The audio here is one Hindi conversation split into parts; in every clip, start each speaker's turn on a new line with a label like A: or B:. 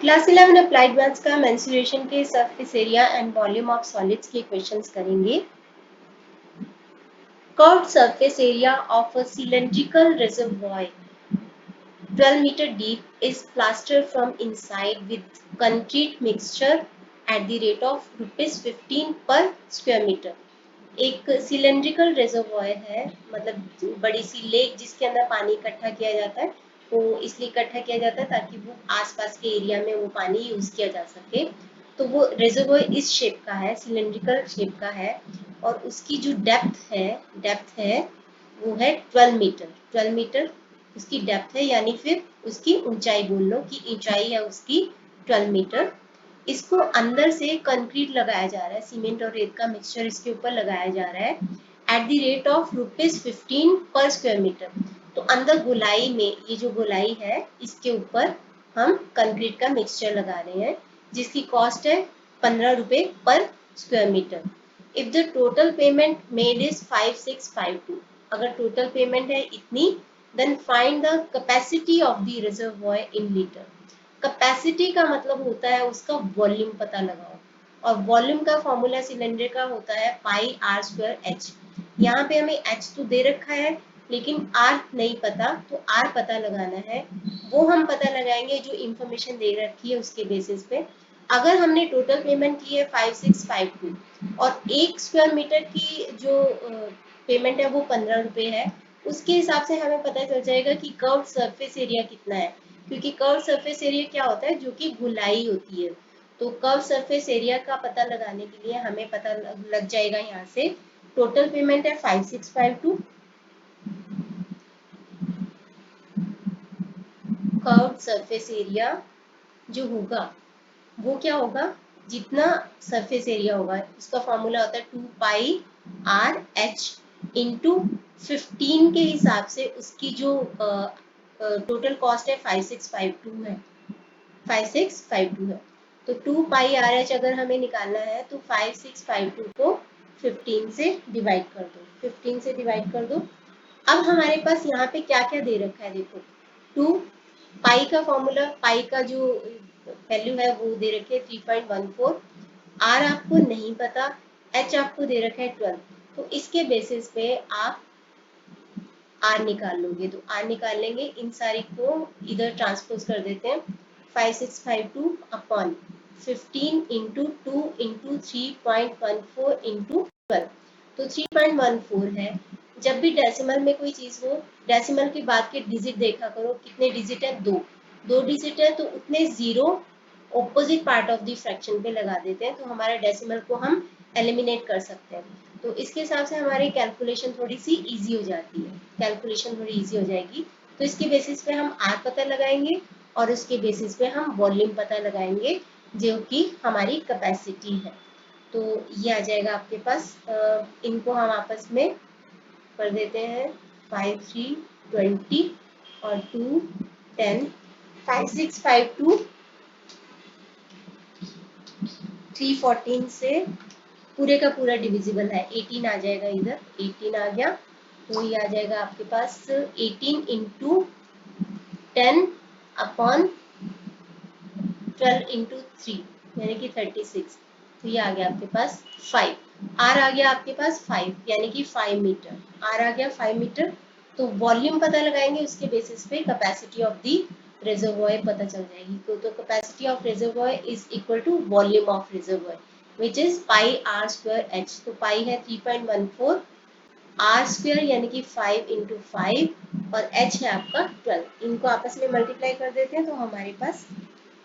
A: क्लास 11 अप्लाइड मैथ्स का मेंस्ट्रुएशन के surface area and volume of solids के क्वेश्चंस करेंगे। Curved surface area of a cylindrical reservoir 12 meter deep is plastered from inside with concrete mixture at the rate of ₹15 per square meter। एक सिलेंड्रिकल रिजर्वॉयर है, मतलब बड़ी सी लेक जिसके अंदर पानी इकट्ठा किया जाता है। वो इसलिए इकट्ठा किया जाता है ताकि वो आसपास के एरिया में वो पानी यूज किया जा सके। तो वो रिजर्वॉयर इस शेप का है, सिलेंड्रिकल शेप का है, और उसकी जो डेप्थ है वो है 12 मीटर। 12 मीटर उसकी डेप्थ है, यानी फिर उसकी ऊंचाई बोल लो कि ऊंचाई है उसकी 12 मीटर। इसको अंदर से कंक्रीट लगाया जा रहा है, सीमेंट और रेत का मिक्सचर इसके ऊपर लगाया जा रहा है एट द रेट ऑफ ₹15 पर स्क्वायर मीटर। तो अंदर गोलाई में, ये जो गोलाई है इसके ऊपर हम कंक्रीट का मिक्सचर लगा रहे हैं, जिसकी कॉस्ट है ₹15 पर square metre. If the total payment made is 5652, अगर टोटल पेमेंट है इतनी, then find the capacity of the reservoir in litre. Capacity का मतलब होता है उसका वॉल्यूम पता लगाओ, और वॉल्यूम का फॉर्मूला सिलेंडर का होता है पाई आर स्क्वायर एच। यहाँ पे हमें एच तो दे रखा है लेकिन आर नहीं पता, तो आर पता लगाना है। वो हम पता लगाएंगे जो इंफॉर्मेशन दे रखी है उसके बेसिस पे। अगर हमने टोटल पेमेंट की है 5652 और 1 स्क्वायर मीटर की जो पेमेंट है वो ₹15 है, उसके हिसाब से हमें पता चल जाएगा कि कर्व सरफेस एरिया कितना है। क्योंकि कर्व सरफेस एरिया क्या होता है, जो कि गोलाई होती है। तो कर्व सरफेस एरिया का पता लगाने के लिए हमें पता लग जाएगा यहाँ से। टोटल पेमेंट है 5652। कर्व सरफेस एरिया जो होगा वो क्या होगा, जितना सरफेस एरिया होगा उसका फॉर्मूला होता है 2 पाई आर एच इंटू 15 के हिसाब से उसकी जो टोटल कॉस्ट है 5652 है, 5652 है। तो 2 पाई आर एच अगर हमें निकालना है तो 5652 को 15 से डिवाइड कर दो, 15 से डिवाइड कर दो। अब हमारे पास यहाँ पे क्या क्या दे रखा है, देखो 2 पाई का फॉर्मूला, पाई का जो वैल्यू है वो दे रखे 3.14, आर आपको नहीं पता, एच आपको दे रखा है 12। तो इसके बेसिस पे आप आर निकाल लोगे। तो आर निकाल लेंगे, इन सारी को इधर ट्रांसपोज कर देते हैं। 5652 अपॉन 15 इंटू 2 इंटू 3.14 इंटू 12, तो 3.14 है। जब भी डेसिमल में कोई चीज हो, डेसिमल के बाद के डिजिट देखा करो, कितने डिजिट है, दो डिजिट है, तो उतने zero opposite part of the fraction पे लगा देते हैं, तो हमारे डेसिमल को हम एलिमिनेट कर सकते हैं। तो इसके हिसाब से हमारी कैलकुलेशन थोड़ी सी इजी हो जाती है, कैलकुलेशन थोड़ी इजी हो जाएगी। तो इसके बेसिस पे हम आर पता लगाएंगे और उसके बेसिस पे हम वॉल्यूम पता लगाएंगे, जो कि हमारी कैपेसिटी है। तो ये आ जाएगा आपके पास। इनको हम आपस में कर देते हैं, 5 3 20 और 2 10, 5652 314 से पूरे का पूरा डिविजिबल है, 18 आ जाएगा, इधर 18 आ गया। तो ये आ जाएगा आपके पास 18 इंटू 10 अपॉन 12 इंटू 3 यानी कि 36। तो ये आ गया आपके पास 5। आर आ गया आपके पास 5 यानी कि 5 मीटर। आर आ गया 5 मीटर। तो वॉल्यूम पता लगाएंगे, उसके बेसिस पे कैपेसिटी ऑफ द रिजर्वॉयर पता चल जाएगी। तो capacity of reservoir is equal to volume of reservoir which is pi r square h. तो पाई है 3.14, आर स्क्वायर यानी कि 5 इंटू 5 और एच है आपका 12। इनको आपस में मल्टीप्लाई कर देते हैं तो हमारे पास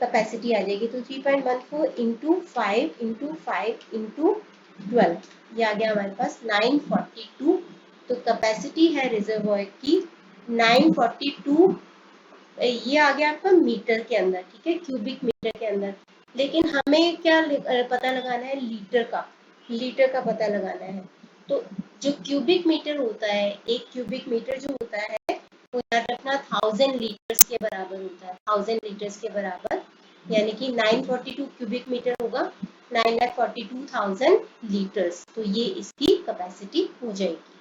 A: कैपेसिटी आ जाएगी। तो 3.14 इंटू 5 इंटू 5 इंटू 12, ये आ गया हमारे पास 942। तो कैपेसिटी है रिजर्वॉयर की 942, ये आ गया आपका मीटर के अंदर, ठीक है, क्यूबिक मीटर के अंदर। लेकिन हमें क्या पता लगाना है, लीटर का, लीटर का पता लगाना है। तो जो क्यूबिक मीटर होता है, एक क्यूबिक मीटर जो होता है वो याद रखना 1000 लीटर्स के बराबर होता है, 1000 लीटर्स के बराबर, यानी कि 942 क्यूबिक मीटर होगा 9,42,000 लीटर्स। तो ये इसकी कैपेसिटी हो जाएगी।